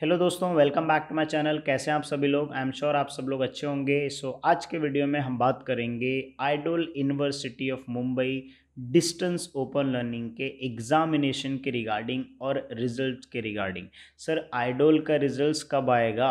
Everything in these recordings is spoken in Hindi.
हेलो दोस्तों, welcome back to my channel. कैसे हैं आप सभी लोग? आई एम श्योर आप सब लोग अच्छे होंगे। आज के वीडियो में हम बात करेंगे ideal university of Mumbai distance open learning के एग्जामिनेशन के रिगार्डिंग और रिजल्ट के रिगार्डिंग। सर, आइडियल का रिजल्ट्स कब आएगा?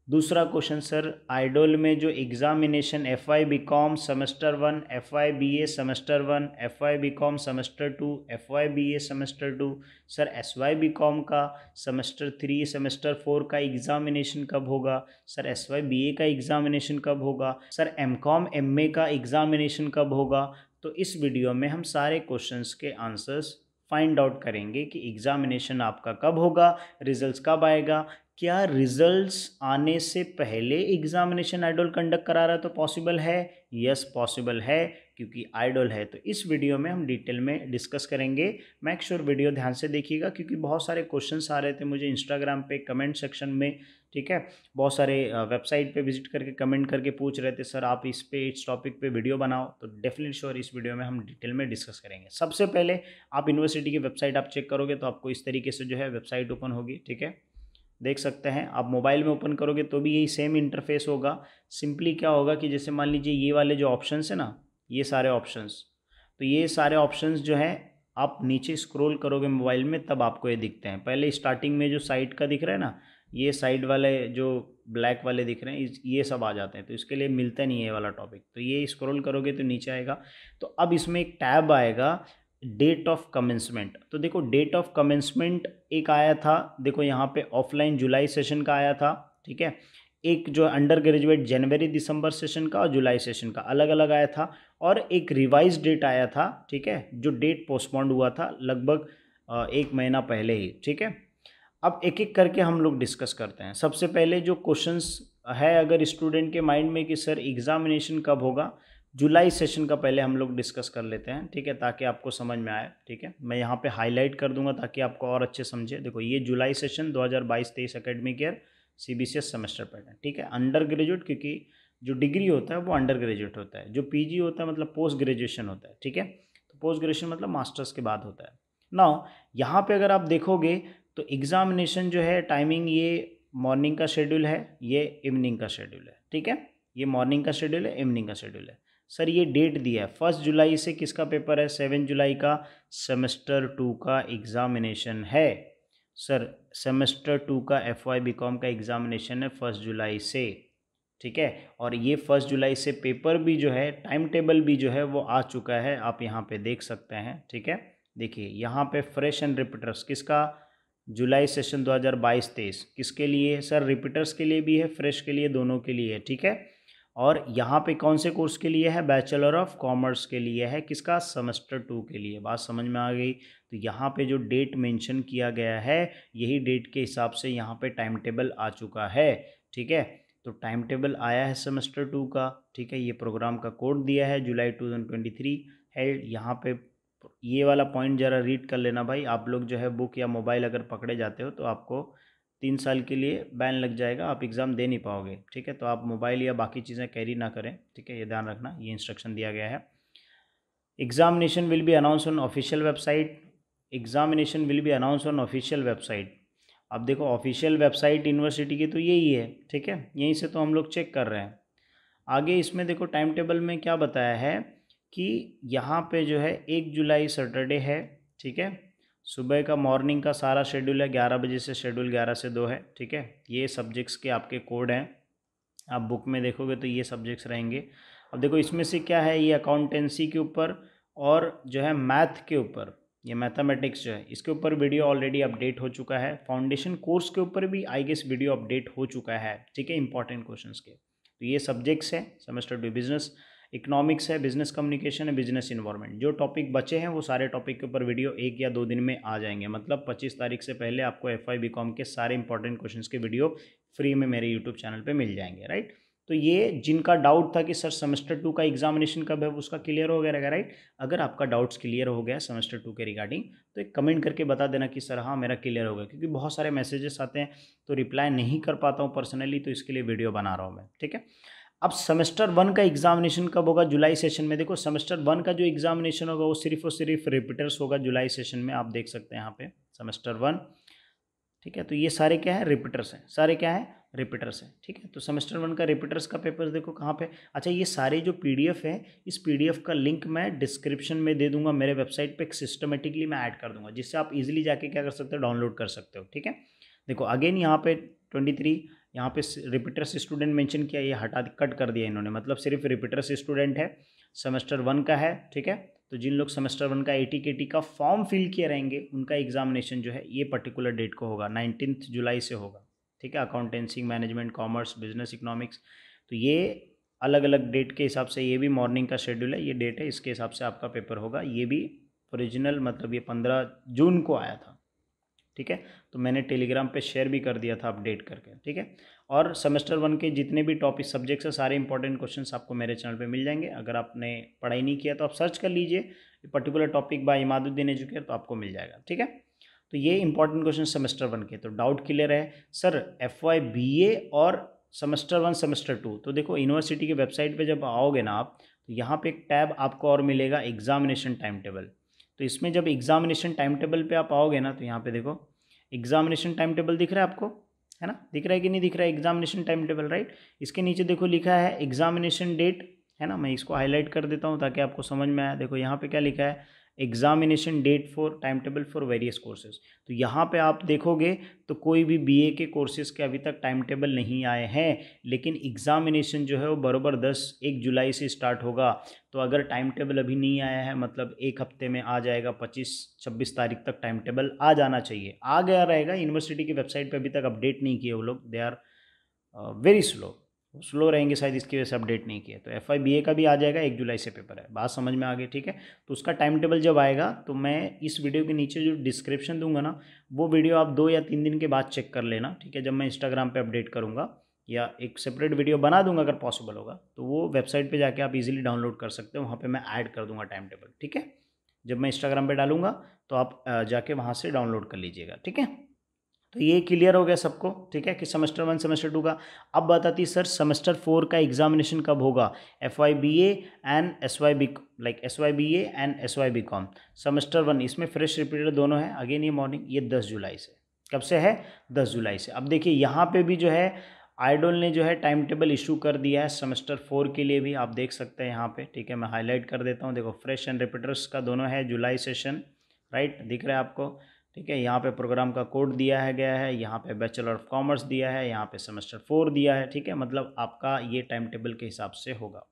दूसरा क्वेश्चन, सर आइडियल में जो examination FY BCom semester 1, FY BA semester 1, FY BCom semester 2, FY BA semester 2, sir SY BCom का सेमेस्टर 3 सेमेस्टर 4 का एग्जामिनेशन कब होगा? सर SY BA का एग्जामिनेशन कब होगा? सर MCom MA का एग्जामिनेशन कब होगा? तो इस वीडियो में हम सारे क्वेश्चंस के आंसर्स फाइंड आउट करेंगे कि एग्जामिनेशन आपका कब होगा, रिजल्ट्स कब आएगा, क्या रिजल्ट्स आने से पहले एग्जामिनेशन आइडियल कंडक्ट करा रहा है तो पॉसिबल है? यस पॉसिबल है, क्योंकि आइडियल है। तो इस वीडियो में हम डिटेल में डिस्कस करेंगे। मेक श्योर वीडियो ध्यान से देखिएगा, क्योंकि बहुत सारे क्वेश्चंस आ रहे थे मुझे इंस्टाग्राम पे कमेंट सेक्शन में। ठीक है, बहुत सारे वेबसाइट पे विजिट करके कमेंट करके पूछ रहे थे, सर आप इस टॉपिक पे वीडियो बनाओ। तो डेफिनेटली श्योर इस वीडियो में हम डिटेल में डिस्कस करेंगे। सबसे पहले आप यूनिवर्सिटी की वेबसाइट आप चेक करोगे तो आपको इस तरीके से जो है वेबसाइट ओपन होगी। ठीक है, देख सकते हैं आप। मोबाइल में ओपन करोगे तो भी यही सेम इंटरफेस होगा। सिंपली क्या होगा कि जैसे मान लीजिए ये वाले जो ऑप्शंस है ना, ये सारे ऑप्शंस, तो ये सारे ऑप्शंस जो हैं आप नीचे स्क्रॉल करोगे मोबाइल में तब आपको ये दिखते हैं। पहले स्टार्टिंग में जो साइड का दिख रहा है ना, ये साइड वाले जो ब्लैक वाले दिख रहे हैं, ये सब आ जाते हैं। तो इसके लिए मिलता नहीं है ये वाला टॉपिक। तो ये स्क्रॉल करोगे तो नीचे आएगा। तो अब इसमें एक टैब आएगा डेट ऑफ कमेंसमेंट। तो देखो डेट ऑफ कमेंसमेंट एक आया था, देखो यहाँ पे ऑफलाइन जुलाई सेशन का आया था। ठीक है, एक जो अंडर ग्रेजुएट जनवरी दिसंबर सेशन का और जुलाई सेशन का अलग अलग आया था, और एक रिवाइज डेट आया था। ठीक है, जो डेट पोस्टपोन्ड हुआ था लगभग 1 महीना पहले ही। ठीक है, अब एक एक करके हम लोग डिस्कस करते हैं। सबसे पहले जो क्वेश्चंस है अगर स्टूडेंट के माइंड में कि सर एग्जामिनेशन कब होगा, जुलाई सेशन का पहले हम लोग डिस्कस कर लेते हैं। ठीक है, ताकि आपको समझ में आए। ठीक है, मैं यहाँ पे हाईलाइट कर दूंगा ताकि आपको और अच्छे समझे। देखो ये जुलाई session 2022-23 academic year CBCS semester pattern. ठीक है, अंडर ग्रेजुएट, क्योंकि जो डिग्री होता है वो अंडर ग्रेजुएट होता है, जो PG होता है मतलब पोस्ट ग्रेजुएशन होता है। ठीक है, तो पोस्ट ग्रेजुएशन मतलब मास्टर्स के बाद होता है। नाउ यहाँ पे अगर आप देखोगे तो एग्जामिनेशन जो है टाइमिंग, ये मॉर्निंग का शेड्यूल है, ये इवनिंग का शेड्यूल है। ठीक है, ये मॉर्निंग का शेड्यूल है, इवनिंग का शेड्यूल है। सर ये डेट दिया है 1 जुलाई से किसका पेपर है? 7 जुलाई का सेमेस्टर 2 का एग्जामिनेशन है। सर सेमेस्टर 2 का FY BCom का एग्जामिनेशन है 1 जुलाई से। ठीक है, और ये 1 जुलाई से पेपर भी जो है, टाइम टेबल भी जो है वो आ चुका है, आप यहाँ पे देख सकते हैं। ठीक है, देखिए यहाँ पे फ्रेश एंड रिपीटर्स किसका, जुलाई सेशन 2022-23 किसके लिए? सर रिपीटर्स के लिए भी है, फ्रेश के लिए, दोनों के लिए है। ठीक है, और यहाँ पे कौन से कोर्स के लिए है? बैचलर ऑफ कॉमर्स के लिए है। किसका? सेमेस्टर 2 के लिए। बात समझ में आ गई? तो यहाँ पे जो डेट मेंशन किया गया है, यही डेट के हिसाब से यहाँ पे टाइम टेबल आ चुका है। ठीक है, तो टाइम टेबल आया है सेमेस्टर 2 का। ठीक है, ये प्रोग्राम का कोड दिया है, जुलाई 2023 हेल्ड। यहाँ पे ये वाला पॉइंट ज़रा रीड कर लेना भाई। आप लोग जो है बुक या मोबाइल अगर पकड़े जाते हो तो आपको 3 साल के लिए बैन लग जाएगा, आप एग्ज़ाम दे नहीं पाओगे। ठीक है, तो आप मोबाइल या बाकी चीज़ें कैरी ना करें। ठीक है, ये ध्यान रखना, ये इंस्ट्रक्शन दिया गया है। Examination will be announce on official website. Examination will be announce on official website. अब देखो ऑफिशियल वेबसाइट यूनिवर्सिटी की तो यही है। ठीक है, यहीं से तो हम लोग चेक कर रहे हैं। आगे इसमें देखो टाइम टेबल में क्या बताया है कि यहाँ पे जो है 1 जुलाई सैटरडे है। ठीक है, सुबह का मॉर्निंग का सारा शेड्यूल है, 11 बजे से शेड्यूल 11 से 2 है। ठीक है, ये सब्जेक्ट्स के आपके कोड हैं, आप बुक में देखोगे तो ये सब्जेक्ट्स रहेंगे। अब देखो इसमें से क्या है, ये अकाउंटेंसी के ऊपर और जो है मैथ के ऊपर, ये मैथमेटिक्स जो है इसके ऊपर वीडियो ऑलरेडी अपडेट हो चुका है। फाउंडेशन कोर्स के ऊपर भी आई गेस वीडियो अपडेट हो चुका है। ठीक है, इंपॉर्टेंट क्वेश्चंस के। तो ये सब्जेक्ट्स हैं सेमेस्टर 2, बिजनेस इकोनॉमिक्स है, बिजनेस कम्युनिकेशन है, बिजनेस इन्वायरमेंट। जो टॉपिक बचे हैं वो सारे टॉपिक के ऊपर वीडियो 1 या 2 दिन में आ जाएंगे। मतलब 25 तारीख से पहले आपको FY BCom के सारे इंपॉर्टेंट क्वेश्चंस के वीडियो फ्री में मेरे यूट्यूब चैनल पे मिल जाएंगे। राइट, तो ये जिनका डाउट था कि सर सेमेस्टर 2 का एग्जामिनेशन कब है, उसका क्लियर हो गया। राइट, अगर आपका डाउट्स क्लियर हो गया सेमेस्टर 2 के रिगार्डिंग तो एक कमेंट करके बता देना कि सर हाँ मेरा क्लियर हो गया, क्योंकि बहुत सारे मैसेजेस आते हैं तो रिप्लाई नहीं कर पाता हूँ पर्सनली, तो इसके लिए वीडियो बना रहा हूँ मैं। ठीक है, अब सेमेस्टर 1 का एग्जामिनेशन कब होगा? जुलाई सेशन में। देखो सेमेस्टर 1 का जो एग्जामिनेशन होगा वो सिर्फ और सिर्फ रिपीटर्स होगा जुलाई सेशन में। आप देख सकते हैं यहाँ पे सेमेस्टर 1 ठीक है। तो ये सारे क्या है, रिपीटर्स हैं, सारे क्या है, रिपीटर्स हैं। ठीक है, तो सेमेस्टर 1 का रिपीटर्स का पेपर देखो कहाँ पे। अच्छा, ये सारे जो पीडीएफ है, इस पीडीएफ का लिंक मैं डिस्क्रिप्शन में दे दूंगा, मेरे वेबसाइट पे सिस्टमेटिकली मैं ऐड कर दूंगा, जिससे आप इजीली जाके क्या कर सकते हो, डाउनलोड कर सकते हो। ठीक है, देखो अगेन यहाँ पे 23 यहाँ पे रिपीटर्स स्टूडेंट मेंशन किया, ये हटा कट कर दिया इन्होंने, मतलब सिर्फ रिपीटर्स स्टूडेंट है, सेमेस्टर 1 का है। ठीक है, तो जिन लोग सेमेस्टर 1 का ATKT का फॉर्म फिल किए रहेंगे उनका एग्जामिनेशन जो है ये पर्टिकुलर डेट को होगा, 19 जुलाई से होगा। ठीक है, accountancy, management, commerce, business, economics, तो ये अलग अलग डेट के हिसाब से, ये भी मॉर्निंग का शेड्यूल है, ये डेट है, इसके हिसाब से आपका पेपर होगा। ये भी ओरिजिनल मतलब ये 15 जून को आया था। ठीक है, तो मैंने टेलीग्राम पे शेयर भी कर दिया था अपडेट करके। ठीक है, और सेमेस्टर 1 के जितने भी टॉपिक सब्जेक्ट्स हैं, सारे इंपॉर्टेंट क्वेश्चंस आपको मेरे चैनल पे मिल जाएंगे। अगर आपने पढ़ाई नहीं किया तो आप सर्च कर लीजिए particular topic by Imaduddin educator, तो आपको मिल जाएगा। ठीक है, तो ये इंपॉर्टेंट क्वेश्चन सेमेस्टर 1 के। तो डाउट क्लियर है सर, FY BA और सेमेस्टर 1 सेमेस्टर 2, तो देखो यूनिवर्सिटी के वेबसाइट पर जब आओगे ना आप, तो यहाँ पर एक टैब आपको और मिलेगा, एग्जामिनेशन टाइम टेबल। तो इसमें जब एग्जामिनेशन टाइम टेबल पे आप आओगे ना, तो यहाँ पे देखो एग्जामिनेशन टाइम टेबल दिख रहा है आपको, है ना, दिख रहा है कि नहीं दिख रहा है, एग्जामिनेशन टाइम टेबल, राइट। इसके नीचे देखो लिखा है एग्जामिनेशन डेट, है ना, मैं इसको हाईलाइट कर देता हूँ ताकि आपको समझ में आए। देखो यहाँ पे क्या लिखा है, examination date for time table for various courses. तो यहाँ पे आप देखोगे तो कोई भी BA के कोर्सेज़ के अभी तक टाइम टेबल नहीं आए हैं, लेकिन एग्जामिनेशन जो है वो बराबर 1 जुलाई से स्टार्ट होगा। तो अगर टाइम टेबल अभी नहीं आया है, मतलब एक हफ्ते में आ जाएगा, 25-26 तारीख तक टाइम टेबल आ जाना चाहिए, आ गया रहेगा। यूनिवर्सिटी की वेबसाइट पे अभी तक अपडेट नहीं किए वो लोग, दे आर वेरी स्लो रहेंगे शायद, इसकी वजह से अपडेट नहीं किए। तो FY BA का भी आ जाएगा, 1 जुलाई से पेपर है, बात समझ में आ गई। ठीक है, तो उसका टाइम टेबल जब आएगा तो मैं इस वीडियो के नीचे जो डिस्क्रिप्शन दूंगा ना, वो वीडियो आप 2 या 3 दिन के बाद चेक कर लेना। ठीक है, जब मैं इंस्टाग्राम पे अपडेट करूँगा या एक सेपरेट वीडियो बना दूंगा अगर पॉसिबल होगा, तो वो वेबसाइट पे जाके आप इजीली डाउनलोड कर सकते हो, वहाँ पे मैं ऐड कर दूंगा टाइम टेबल। ठीक है, जब मैं इंस्टाग्राम पे डालूंगा तो आप जाके वहाँ से डाउनलोड कर लीजिएगा। ठीक है, तो ये क्लियर हो गया सबको। ठीक है, कि सेमेस्टर 1 सेमेस्टर 2 का। अब बात आती है सर सेमेस्टर 4 का एग्जामिनेशन कब होगा, FY BA and SY BA and SY BCom semester 1, इसमें फ्रेश रिपीटेड दोनों है। अगेन ये मॉर्निंग, ये 10 जुलाई से, कब से है, 10 जुलाई से। अब देखिए यहाँ पे भी जो है आइडोल ने जो है टाइम टेबल इशू कर दिया है सेमेस्टर 4 के लिए भी, आप देख सकते हैं यहाँ पे। ठीक है, मैं हाईलाइट कर देता हूँ, देखो फ्रेश एंड रिपीटर्स का दोनों है, जुलाई सेशन, राइट, दिख रहा है आपको। ठीक है, यहाँ पे प्रोग्राम का कोड दिया है गया है, यहाँ पे बैचलर ऑफ कॉमर्स दिया है, यहाँ पे सेमेस्टर 4 दिया है। ठीक है, मतलब आपका ये टाइम टेबल के हिसाब से होगा।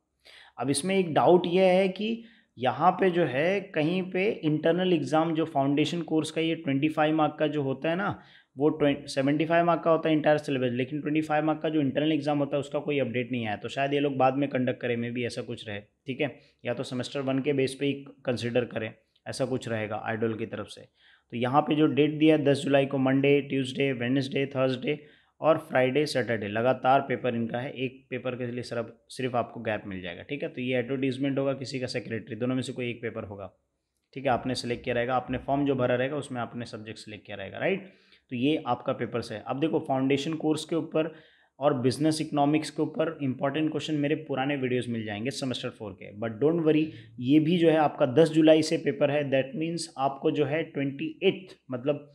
अब इसमें एक डाउट ये है कि यहाँ पे जो है कहीं पे इंटरनल एग्ज़ाम जो फाउंडेशन कोर्स का ये 25 मार्क का जो होता है ना, वो 75 मार्क का होता है इंटायर सिलेबस, लेकिन 25 मार्क का जो इंटरनल एग्ज़ाम होता है उसका कोई अपडेट नहीं आया। तो शायद ये लोग बाद में कंडक्ट करें, में भी ऐसा कुछ रहे। ठीक है, या तो सेमेस्टर 1 के बेस पे ही कंसिडर करें, ऐसा कुछ रहेगा आइडोल की तरफ से। तो यहाँ पे जो डेट दिया है 10 जुलाई को, मंडे, ट्यूसडे, वेडनेसडे, थर्सडे और फ्राइडे, सैटरडे, लगातार पेपर इनका है। एक पेपर के लिए सिर्फ आपको गैप मिल जाएगा। ठीक है, तो ये एडवर्टीजमेंट होगा किसी का सेक्रेटरी, दोनों में से कोई एक पेपर होगा। ठीक है, आपने सेलेक्ट किया रहेगा, आपने फॉर्म जो भरा रहेगा उसमें आपने सब्जेक्ट सेलेक्ट किया रहेगा, राइट। तो ये आपका पेपर्स है। अब देखो फाउंडेशन कोर्स के ऊपर और बिजनेस इकोनॉमिक्स के ऊपर इंपॉर्टेंट क्वेश्चन मेरे पुराने वीडियोस मिल जाएंगे सेमेस्टर 4 के, बट डोंट वरी, ये भी जो है आपका 10 जुलाई से पेपर है। दैट मीन्स आपको जो है 28 मतलब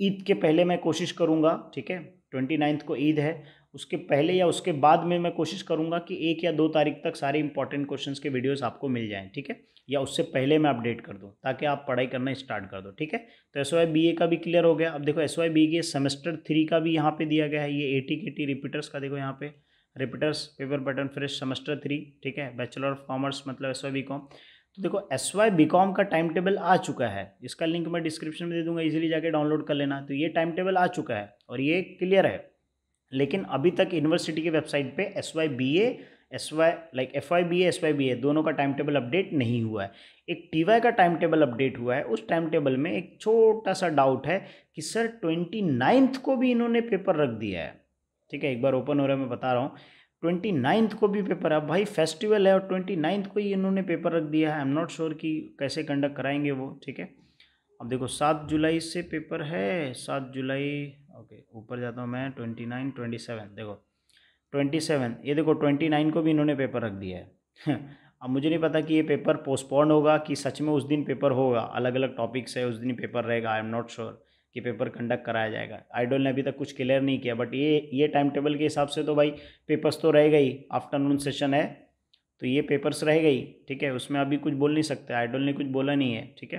ईद के पहले मैं कोशिश करूँगा। ठीक है, 29 को ईद है, उसके पहले या उसके बाद में मैं कोशिश करूँगा कि 1 या 2 तारीख तक सारे इंपॉर्टेंट क्वेश्चंस के वीडियोस आपको मिल जाएं। ठीक है, या उससे पहले मैं अपडेट कर दूं ताकि आप पढ़ाई करना स्टार्ट कर दो। ठीक है, तो SY BA का भी क्लियर हो गया। अब देखो SY BA के सेमेस्टर 3 का भी यहाँ पे दिया गया है, ये ATKT रिपीटर्स का, देखो यहाँ पे repeaters paper pattern fresh semester 3। ठीक है, बैचलर ऑफ कॉमर्स मतलब SY BCom। तो देखो SY BCom का टाइम टेबल आ चुका है, इसका लिंक मैं डिस्क्रिप्शन में दे दूंगा, इजीली जाके डाउनलोड कर लेना। तो ये टाइम टेबल आ चुका है और ये क्लियर है, लेकिन अभी तक यूनिवर्सिटी की वेबसाइट पे FY BA SY BA दोनों का टाइम टेबल अपडेट नहीं हुआ है। एक TY का टाइम टेबल अपडेट हुआ है। उस टाइम टेबल में एक छोटा सा डाउट है कि सर 29 को भी इन्होंने पेपर रख दिया है। ठीक है, एक बार ओपन हो रहा है, मैं बता रहा हूँ, 29 को भी पेपर है। भाई फेस्टिवल है और 29 को ही इन्होंने पेपर रख दिया है। आई एम नॉट श्योर कि कैसे कंडक्ट कराएंगे वो। ठीक है, अब देखो 7 जुलाई से पेपर है, 7 जुलाई, ओके ऊपर जाता हूँ मैं, 29 27, देखो 27, ये देखो 29 को भी इन्होंने पेपर रख दिया है। अब मुझे नहीं पता कि ये पेपर पोस्टपोन होगा कि सच में उस दिन पेपर होगा, अलग अलग टॉपिक्स है, उस दिन पेपर रहेगा। आई एम नॉट श्योर ये पेपर कंडक्ट कराया जाएगा। आइडोल ने अभी तक कुछ क्लियर नहीं किया, बट ये टाइम टेबल के हिसाब से तो भाई पेपर्स तो रहेगा ही। आफ्टरनून सेशन है तो ये पेपर्स रहेगा ही, ठीक है, उसमें अभी कुछ बोल नहीं सकते, आइडोल ने कुछ बोला नहीं है, ठीक है।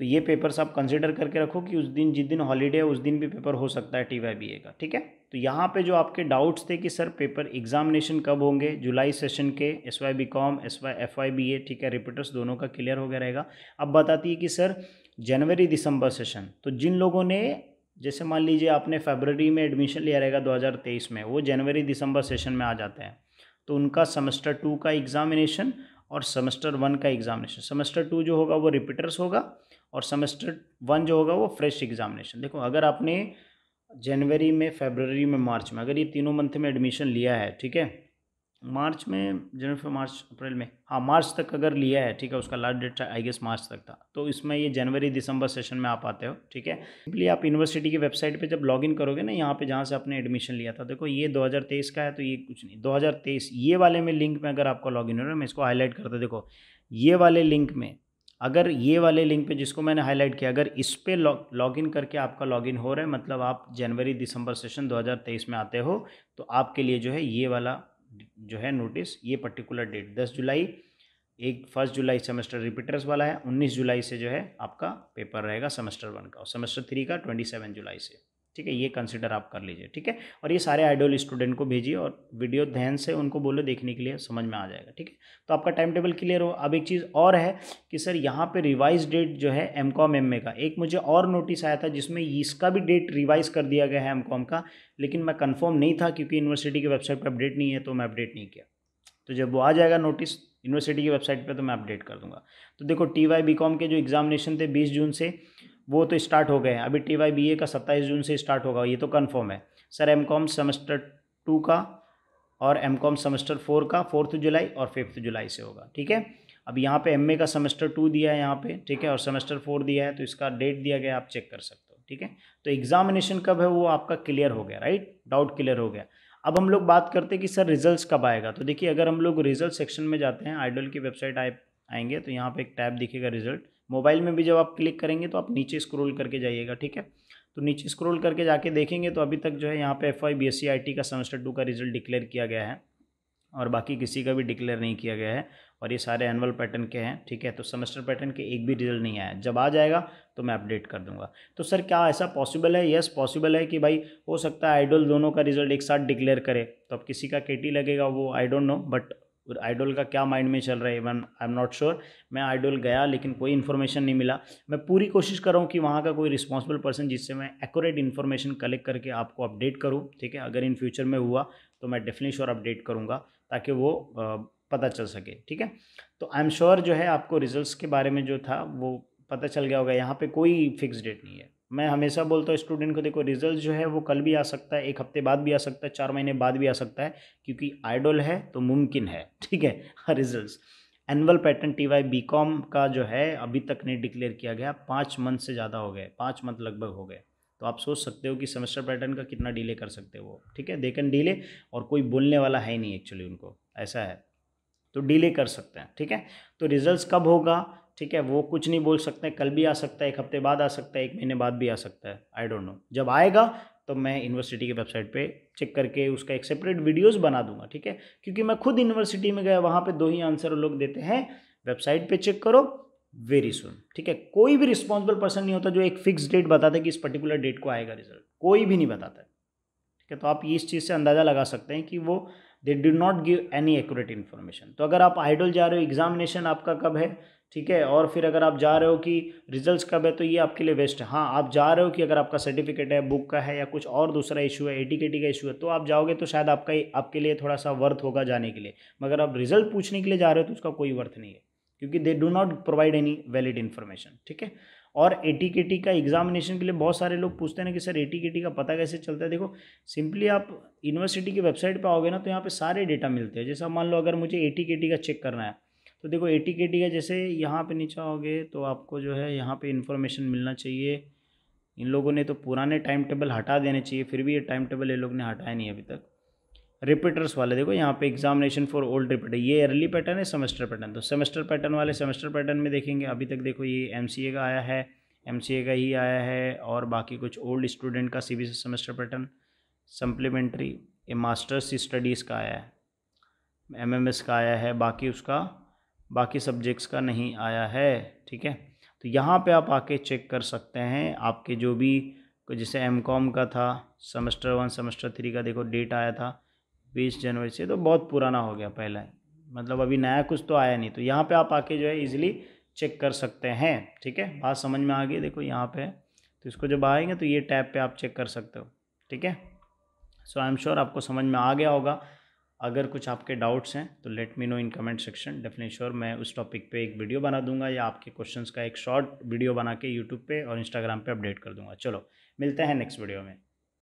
तो ये पेपर्स आप कंसिडर करके रखो कि उस दिन जिस दिन हॉलीडे है उस दिन भी पेपर हो सकता है TYBA का, ठीक है। तो यहाँ पे जो आपके डाउट्स थे कि सर पेपर एग्जामिनेशन कब होंगे, जुलाई सेशन के SY BCom FY BA, ठीक है, रिपीटर्स दोनों का क्लियर हो गया रहेगा। अब बताती है कि सर जनवरी दिसंबर सेशन, तो जिन लोगों ने जैसे मान लीजिए आपने फरवरी में एडमिशन लिया रहेगा 2023 में, वो जनवरी दिसंबर सेशन में आ जाते हैं, तो उनका सेमेस्टर 2 का एग्जामिनेशन और सेमेस्टर 1 का एग्जामिनेशन, सेमेस्टर 2 जो होगा वो रिपीटर्स होगा और सेमेस्टर 1 जो होगा वो फ्रेश एग्जामिनेशन। देखो अगर आपने जनवरी में, फरवरी में, मार्च में, अगर ये तीनों मंथ में एडमिशन लिया है, ठीक है, मार्च में, जनवरी, मार्च, अप्रैल में, हाँ मार्च तक अगर लिया है, ठीक है, उसका लास्ट डेट आई गेस मार्च तक था, तो इसमें ये जनवरी दिसंबर सेशन में आप आते हो, ठीक है। सिंपली आप यूनिवर्सिटी की वेबसाइट पे जब लॉगिन करोगे ना, यहाँ पे जहाँ से आपने एडमिशन लिया था, देखो ये 2023 का है, तो ये कुछ नहीं, 2023 ये वाले में लिंक में अगर आपका लॉगिन हो रहा है, मैं इसको हाईलाइट करता, देखो ये वाले लिंक में, अगर ये वाले लिंक पे जिसको मैंने हाईलाइट किया, अगर इस पे लॉगिन करके आपका लॉगिन हो रहा है, मतलब आप जनवरी दिसंबर सेशन 2023 में आते हो, तो आपके लिए जो है ये वाला जो है नोटिस, ये पर्टिकुलर डेट 10 जुलाई, 1 जुलाई सेमेस्टर रिपीटर्स वाला है, 19 जुलाई से जो है आपका पेपर रहेगा सेमेस्टर 1 का, और सेमेस्टर 3 का 27 जुलाई से, ठीक है, ये कंसिडर आप कर लीजिए, ठीक है। और ये सारे आइडोल स्टूडेंट को भेजिए और वीडियो ध्यान से उनको बोलो देखने के लिए, समझ में आ जाएगा, ठीक है। तो आपका टाइम टेबल क्लियर हो। अब एक चीज़ और है कि सर यहाँ पे रिवाइज डेट जो है MCOM MA का, एक मुझे और नोटिस आया था जिसमें इसका भी डेट रिवाइज कर दिया गया है MCOM का, लेकिन मैं कंफर्म नहीं था क्योंकि यूनिवर्सिटी की वेबसाइट पर अपडेट नहीं है, तो मैं अपडेट नहीं किया। तो जब वो आ जाएगा नोटिस यूनिवर्सिटी की वेबसाइट पे तो मैं अपडेट कर दूंगा। तो देखो TY BCom के जो एग्जामिनेशन थे 20 जून से, वो तो स्टार्ट हो गए हैं। अभी TY BA का 27 जून से स्टार्ट होगा, ये तो कंफर्म है। सर MCOM सेमेस्टर 2 का और MCOM सेमेस्टर 4 का 4 जुलाई और 5 जुलाई से होगा, ठीक है। अब यहाँ पे MA का सेमेस्टर 2 दिया है यहाँ पे, ठीक है, और सेमेस्टर 4 दिया है, तो इसका डेट दिया गया, आप चेक कर सकते हो, ठीक है। तो एग्जामिनेशन कब है वो आपका क्लियर हो गया, राइट, डाउट क्लियर हो गया। अब हम लोग बात करते हैं कि सर रिजल्ट्स कब आएगा। तो देखिए अगर हम लोग रिजल्ट सेक्शन में जाते हैं, आइडल की वेबसाइट आएंगे तो यहाँ पे एक टैब दिखेगा रिजल्ट। मोबाइल में भी जब आप क्लिक करेंगे तो आप नीचे स्क्रॉल करके जाइएगा, ठीक है। तो नीचे स्क्रॉल करके जाके देखेंगे तो अभी तक जो है यहाँ पे FY BSc IT का सेमेस्टर 2 का रिजल्ट डिक्लेयर किया गया है और बाकी किसी का भी डिक्लेयर नहीं किया गया है, और ये सारे एनुअल पैटर्न के हैं, ठीक है। तो सेमेस्टर पैटर्न के एक भी रिजल्ट नहीं आया, जब आ जाएगा तो मैं अपडेट कर दूंगा। तो सर क्या ऐसा पॉसिबल है? यस पॉसिबल है कि भाई हो सकता है आइडल दोनों का रिजल्ट एक साथ डिक्लेयर करे, तो अब किसी का KT लगेगा वो I don't know, but idol का क्या माइंड में चल रहा है even I am not sure. मैं आइडल गया लेकिन कोई इन्फॉर्मेशन नहीं मिला। मैं पूरी कोशिश कर रहा हूँ कि वहाँ का कोई रिस्पॉन्सिबल पर्सन जिससे मैं एक्यूरेट इन्फॉर्मेशन कलेक्ट करके आपको अपडेट करूँ, ठीक है। अगर इन फ्यूचर में हुआ तो मैं डेफिनेटली श्योर अपडेट करूँगा ताकि वो पता चल सके, ठीक है। तो आई एम श्योर जो है आपको रिजल्ट्स के बारे में जो था वो पता चल गया होगा। यहाँ पे कोई फिक्स डेट नहीं है। मैं हमेशा बोलता हूँ स्टूडेंट को, देखो रिजल्ट जो है वो कल भी आ सकता है, 1 हफ्ते बाद भी आ सकता है, 4 महीने बाद भी आ सकता है, क्योंकि आइडल है तो मुमकिन है, ठीक है। Results annual pattern TY BCom का जो है अभी तक नहीं डिक्लेयर किया गया, 5 मंथ से ज़्यादा हो गए, 5 मंथ लगभग हो गए। तो आप सोच सकते हो कि सेमेस्टर पैटर्न का कितना डिले कर सकते हो वो, ठीक है। दे कैन डिले, और कोई बोलने वाला है नहीं एक्चुअली उनको, ऐसा है, तो डिले कर सकते हैं, ठीक है। तो रिजल्ट्स कब होगा, ठीक है, वो कुछ नहीं बोल सकते, कल भी आ सकता है, 1 हफ्ते बाद आ सकता है, 1 महीने बाद भी आ सकता है, आई डोंट नो। जब आएगा तो मैं यूनिवर्सिटी की वेबसाइट पे चेक करके उसका एक सेपरेट वीडियोस बना दूंगा, ठीक है। क्योंकि मैं खुद यूनिवर्सिटी में गया, वहाँ पे 2 ही आंसर लोग देते हैं, वेबसाइट पे चेक करो, वेरी सुन, ठीक है। कोई भी रिस्पॉन्सिबल पर्सन नहीं होता जो एक फिक्स डेट बताता है कि इस पर्टिकुलर डेट को आएगा रिजल्ट, कोई भी नहीं बताता है, ठीक है। तो आप इस चीज़ से अंदाज़ा लगा सकते हैं कि वो they do not give any accurate information. तो अगर आप आइडल जा रहे हो, एग्जामिनेशन आपका कब है, ठीक है, और फिर अगर आप जा रहे हो कि रिजल्ट्स कब है, तो ये आपके लिए वेस्ट है। हाँ, आप जा रहे हो कि अगर आपका सर्टिफिकेट है, बुक का है, या कुछ और दूसरा इशू है, AT-KT का इशू है, तो आप जाओगे तो शायद आपके लिए थोड़ा सा वर्थ होगा जाने के लिए। मगर आप रिजल्ट पूछने के लिए जा रहे हो तो उसका कोई वर्थ नहीं है, क्योंकि they do not provide any valid information, ठीक है। और AT-KT का एग्जामिनेशन के लिए बहुत सारे लोग पूछते हैं ना कि सर AT-KT का पता कैसे चलता है। देखो सिंपली आप यूनिवर्सिटी की वेबसाइट पे आओगे ना, तो यहाँ पे सारे डेटा मिलते हैं। जैसा मान लो अगर मुझे AT-KT का चेक करना है, तो देखो AT-KT का जैसे यहाँ पे नीचे आओगे तो आपको जो है यहाँ पे इन्फॉर्मेशन मिलना चाहिए। इन लोगों ने तो पुराने टाइम टेबल हटा देने चाहिए, फिर भी ये टाइम टेबल ये लोग ने हटाया नहीं अभी तक। रिपीटर्स वाले देखो यहाँ पे एग्जामिनेशन फॉर ओल्ड रिपीटर, ये अर्ली पैटर्न है, सेमेस्टर पैटर्न। तो सेमेस्टर पैटर्न वाले सेमेस्टर पैटर्न में देखेंगे, अभी तक देखो ये MCA का आया है, MCA का ही आया है, और बाकी कुछ ओल्ड स्टूडेंट का CBSE सेमेस्टर पैटर्न सप्लीमेंट्री, ये मास्टर्स स्टडीज़ का आया है, MMS का आया है, बाकी उसका बाकी सब्जेक्ट्स का नहीं आया है। ठीक है, तो यहाँ पे आप आके चेक कर सकते हैं आपके जो भी, जैसे MCOM का था सेमेस्टर 1 सेमेस्टर 3 का, देखो डेट आया था 20 जनवरी से, तो बहुत पुराना हो गया पहले, मतलब अभी नया कुछ तो आया नहीं। तो यहाँ पे आप आके जो है इजीली चेक कर सकते हैं। ठीक है, बात समझ में आ गई, देखो यहाँ पे, तो इसको जब आएंगे तो ये टैब पे आप चेक कर सकते हो। ठीक है, सो आई एम श्योर आपको समझ में आ गया होगा। अगर कुछ आपके डाउट्स हैं तो let me know in comment section, definitely sure मैं उस टॉपिक पे एक वीडियो बना दूंगा, या आपके क्वेश्चंस का एक शॉर्ट वीडियो बना के यूट्यूब पे और इंस्टाग्राम पे अपडेट कर दूंगा। चलो मिलते हैं नेक्स्ट वीडियो में।